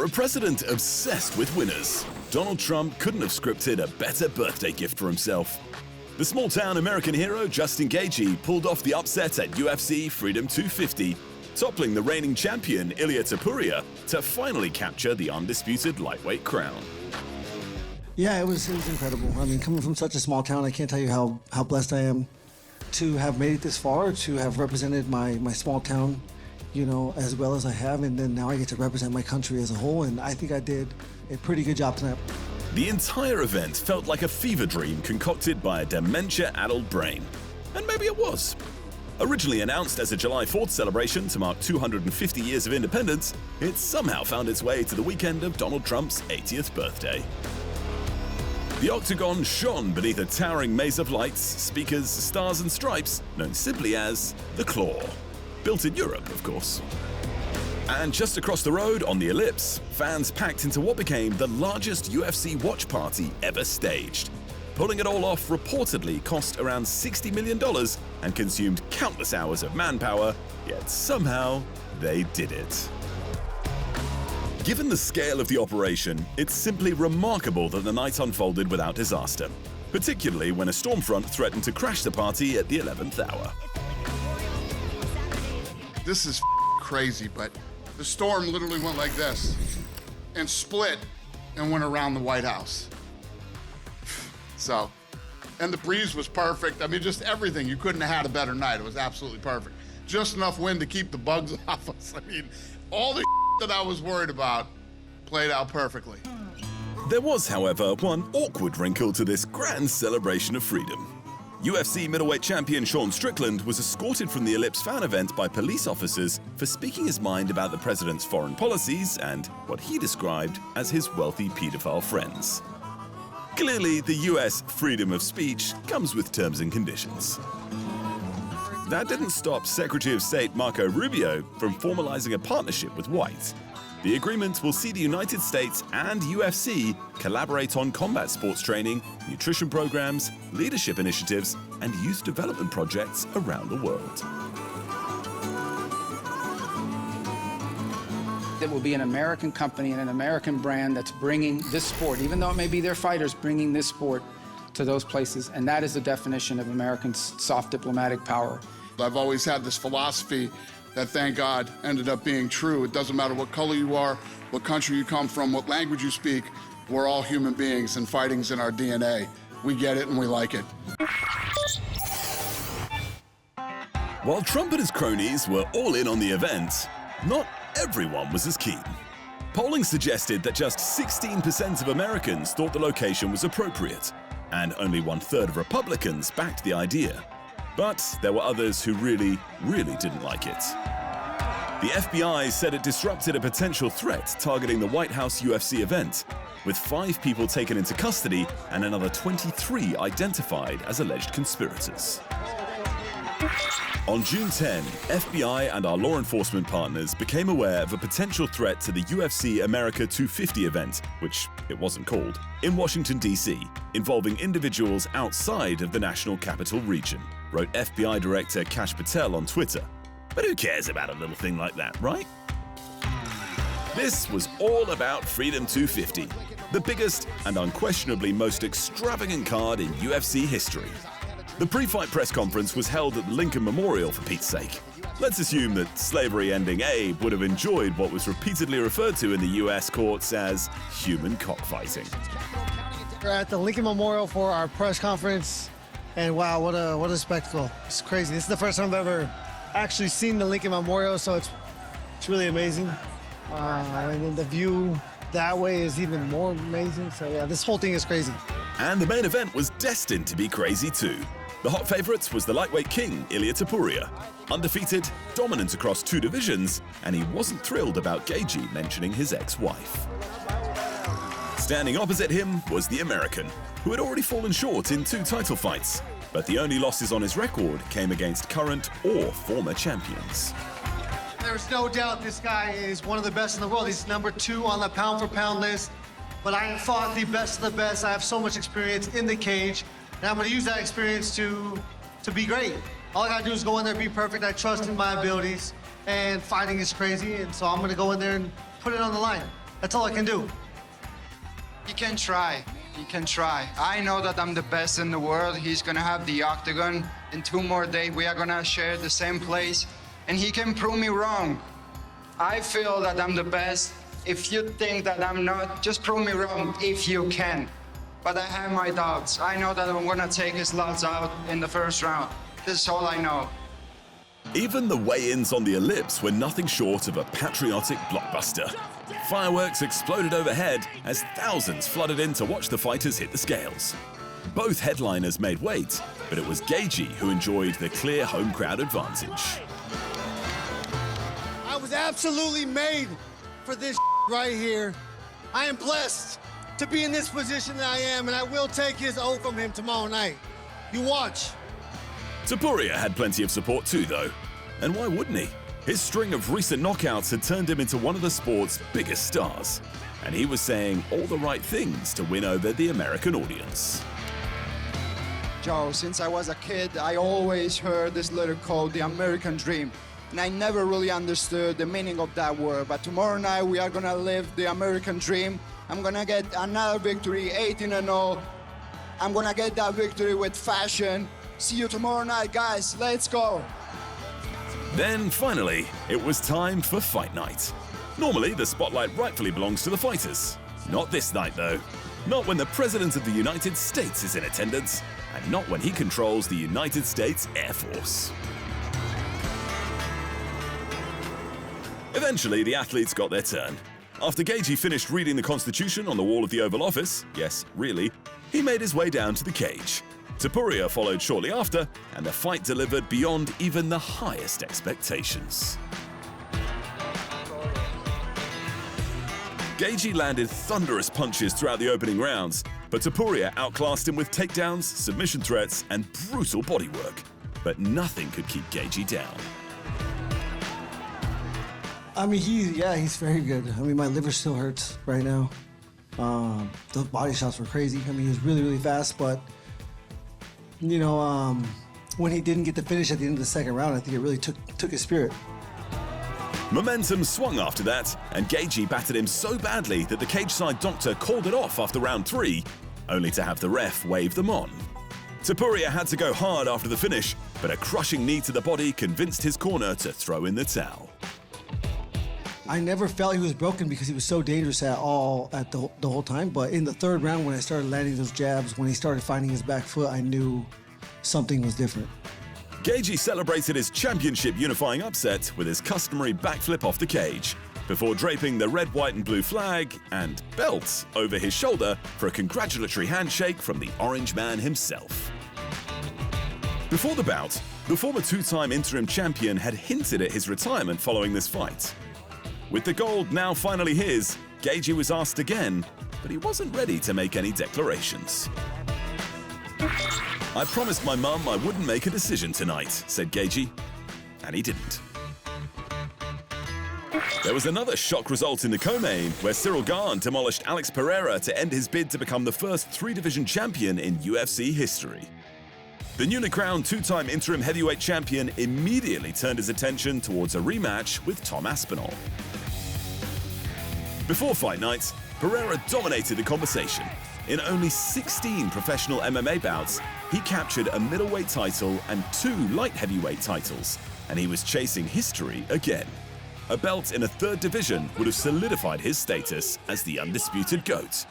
For a president obsessed with winners, Donald Trump couldn't have scripted a better birthday gift for himself. The small-town American hero Justin Gaethje pulled off the upset at UFC Freedom 250, toppling the reigning champion Ilia Topuria to finally capture the undisputed lightweight crown. Yeah, it was incredible. I mean, coming from such a small town, I can't tell you how blessed I am to have made it this far, to have represented my small town, you know, as well as I have, and then now I get to represent my country as a whole, and I think I did a pretty good job tonight. The entire event felt like a fever dream concocted by a dementia-addled brain. And maybe it was. Originally announced as a July 4th celebration to mark 250 years of independence, it somehow found its way to the weekend of Donald Trump's 80th birthday. The octagon shone beneath a towering maze of lights, speakers, stars and stripes, known simply as the Claw. Built in Europe, of course. And just across the road, on the Ellipse, fans packed into what became the largest UFC watch party ever staged. Pulling it all off reportedly cost around $60 million and consumed countless hours of manpower, yet somehow they did it. Given the scale of the operation, it's simply remarkable that the night unfolded without disaster, particularly when a storm front threatened to crash the party at the 11th hour. This is crazy, but the storm literally went like this and split and went around the White House. So, and the breeze was perfect. I mean, just everything. You couldn't have had a better night. It was absolutely perfect. Just enough wind to keep the bugs off us. I mean, all the that I was worried about played out perfectly. There was, however, one awkward wrinkle to this grand celebration of freedom. UFC middleweight champion Sean Strickland was escorted from the Ellipse fan event by police officers for speaking his mind about the president's foreign policies and what he described as his wealthy pedophile friends. Clearly, the US freedom of speech comes with terms and conditions. That didn't stop Secretary of State Marco Rubio from formalizing a partnership with White. The agreement will see the United States and UFC collaborate on combat sports training, nutrition programs, leadership initiatives, and youth development projects around the world. It will be an American company and an American brand that's bringing this sport, even though it may be their fighters, bringing this sport to those places, and that is the definition of American soft diplomatic power. I've always had this philosophy that, thank God, ended up being true. It doesn't matter what color you are, what country you come from, what language you speak, we're all human beings and fighting's in our DNA. We get it and we like it. While Trump and his cronies were all in on the event, not everyone was as keen. Polling suggested that just 16% of Americans thought the location was appropriate, and only 1/3 of Republicans backed the idea. But there were others who really didn't like it. The FBI said it disrupted a potential threat targeting the White House UFC event, with 5 people taken into custody and another 23 identified as alleged conspirators. On June 10, FBI and our law enforcement partners became aware of a potential threat to the UFC America 250 event, which it wasn't called, in Washington, D.C., involving individuals outside of the national capital region, wrote FBI Director Kash Patel on Twitter. But who cares about a little thing like that, right? This was all about Freedom 250, the biggest and unquestionably most extravagant card in UFC history. The pre-fight press conference was held at the Lincoln Memorial, for Pete's sake. Let's assume that slavery-ending Abe would have enjoyed what was repeatedly referred to in the US courts as human cockfighting. We're at the Lincoln Memorial for our press conference, and wow, what a spectacle. It's crazy. This is the first time I've ever actually seen the Lincoln Memorial, so it's really amazing. And then the view that way is even more amazing. So yeah, this whole thing is crazy. And the main event was destined to be crazy too. The hot favorite was the lightweight king, Ilia Topuria. Undefeated, dominant across 2 divisions, and he wasn't thrilled about Gaethje mentioning his ex-wife. Standing opposite him was the American, who had already fallen short in 2 title fights, but the only losses on his record came against current or former champions. There's no doubt this guy is one of the best in the world. He's number 2 on the pound-for-pound list, but I have fought the best of the best. I have so much experience in the cage, and I'm gonna use that experience to be great. All I gotta do is go in there, be perfect. I trust in my abilities, and fighting is crazy, and so I'm gonna go in there and put it on the line. That's all I can do. He can try. He can try. I know that I'm the best in the world. He's gonna have the octagon in 2 more days. We are gonna share the same place, and he can prove me wrong. I feel that I'm the best. If you think that I'm not, just prove me wrong if you can. But I have my doubts. I know that I'm gonna take his lots out in the first round. This is all I know. Even the weigh-ins on the ellipse were nothing short of a patriotic blockbuster. Fireworks exploded overhead as thousands flooded in to watch the fighters hit the scales. Both headliners made weight, but it was Gaethje who enjoyed the clear home crowd advantage. I was absolutely made for this right here. I am blessed to be in this position that I am, and I will take his O from him tomorrow night. You watch. Topuria had plenty of support too, though. And why wouldn't he? His string of recent knockouts had turned him into one of the sport's biggest stars. And he was saying all the right things to win over the American audience. Joe, since I was a kid, I always heard this little called the American Dream. And I never really understood the meaning of that word. But tomorrow night, we are gonna live the American Dream. I'm gonna get another victory, 18-0. I'm gonna get that victory with fashion. See you tomorrow night, guys. Let's go. Then, finally, it was time for fight night. Normally, the spotlight rightfully belongs to the fighters. Not this night, though. Not when the President of the United States is in attendance, and not when he controls the United States Air Force. Eventually, the athletes got their turn. After Gaethje finished reading the Constitution on the wall of the Oval Office, yes, really, he made his way down to the cage. Topuria followed shortly after, and the fight delivered beyond even the highest expectations. Gaethje landed thunderous punches throughout the opening rounds, but Topuria outclassed him with takedowns, submission threats, and brutal bodywork. But nothing could keep Gaethje down. I mean, he's very good. I mean, my liver still hurts right now. Those body shots were crazy. I mean, he was really, really fast, but you know, when he didn't get the finish at the end of the second round, I think it really took his spirit. Momentum swung after that, and Gaethje battered him so badly that the cage-side doctor called it off after round 3, only to have the ref wave them on. Topuria had to go hard after the finish, but a crushing knee to the body convinced his corner to throw in the towel. I never felt he was broken because he was so dangerous at the whole time. But in the third round, when I started landing those jabs, when he started finding his back foot, I knew something was different. Gaethje celebrated his championship unifying upset with his customary backflip off the cage, before draping the red, white, and blue flag and belt over his shoulder for a congratulatory handshake from the Orange Man himself. Before the bout, the former two-time interim champion had hinted at his retirement following this fight. With the gold now finally his, Gaethje was asked again, but he wasn't ready to make any declarations. "I promised my mum I wouldn't make a decision tonight," said Gaethje, and he didn't. There was another shock result in the co-main, where Ciryl Gane demolished Alex Pereira to end his bid to become the first 3-division champion in UFC history. The newly crowned two-time interim heavyweight champion immediately turned his attention towards a rematch with Tom Aspinall. Before fight night, Pereira dominated the conversation. In only 16 professional MMA bouts, he captured a middleweight title and 2 light heavyweight titles, and he was chasing history again. A belt in a 3rd division would have solidified his status as the undisputed GOAT,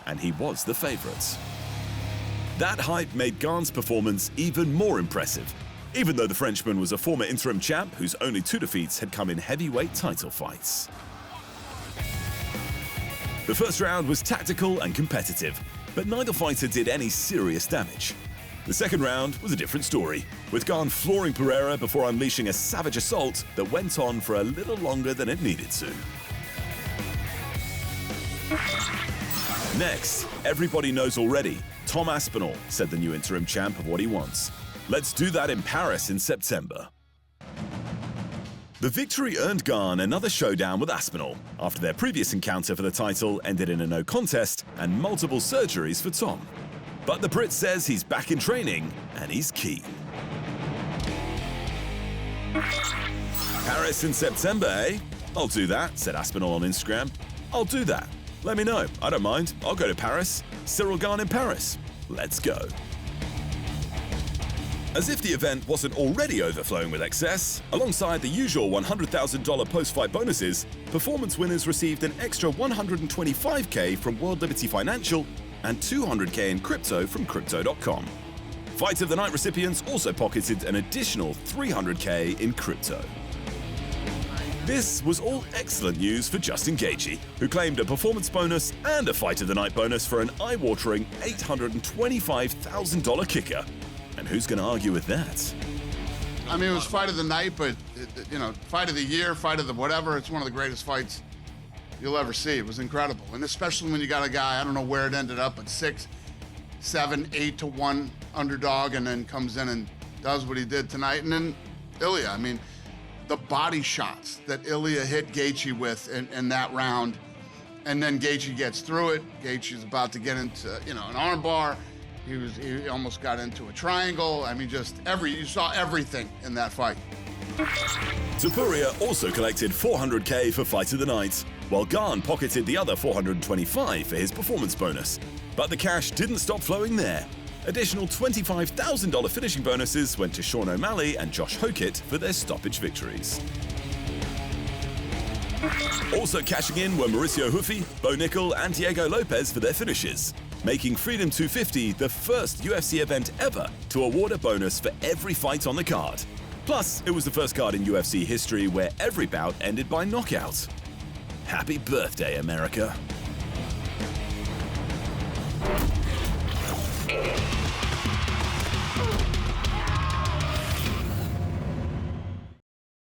and he was the favorite. That hype made Gane's performance even more impressive, even though the Frenchman was a former interim champ whose only 2 defeats had come in heavyweight title fights. The first round was tactical and competitive, but neither fighter did any serious damage. The second round was a different story, with Gane flooring Pereira before unleashing a savage assault that went on for a little longer than it needed to. Next, everybody knows already, Tom Aspinall said the new interim champ of what he wants. Let's do that in Paris in September. The victory earned Gane another showdown with Aspinall, after their previous encounter for the title ended in a no contest and multiple surgeries for Tom. But the Brit says he's back in training and he's keen. Paris in September, eh? I'll do that, said Aspinall on Instagram. I'll do that. Let me know. I don't mind. I'll go to Paris. Ciryl Gane in Paris. Let's go. As if the event wasn't already overflowing with excess, alongside the usual $100,000 post-fight bonuses, performance winners received an extra $125K from World Liberty Financial and $200K in crypto from Crypto.com. Fight of the Night recipients also pocketed an additional $300K in crypto. This was all excellent news for Justin Gaethje, who claimed a performance bonus and a Fight of the Night bonus for an eye-watering $825,000 kicker. And who's going to argue with that? I mean, it was Fight of the Night, but, Fight of the Year, Fight of the whatever, it's one of the greatest fights you'll ever see. It was incredible. And especially when you got a guy, I don't know where it ended up, but 6, 7, 8 to 1 underdog, and then comes in and does what he did tonight. And then Ilia, I mean, the body shots that Ilia hit Gaethje with in that round, and then Gaethje gets through it. Gaethje's about to get into, an armbar. He almost got into a triangle. I mean, you saw everything in that fight. Topuria also collected $400K for Fight of the Night, while Gane pocketed the other $425 for his performance bonus. But the cash didn't stop flowing there. Additional $25,000 finishing bonuses went to Sean O'Malley and Josh Hokett for their stoppage victories. Also cashing in were Mauricio Hufi, Bo Nickel, and Diego Lopez for their finishes, making Freedom 250 the first UFC event ever to award a bonus for every fight on the card. Plus, it was the first card in UFC history where every bout ended by knockout. Happy birthday, America.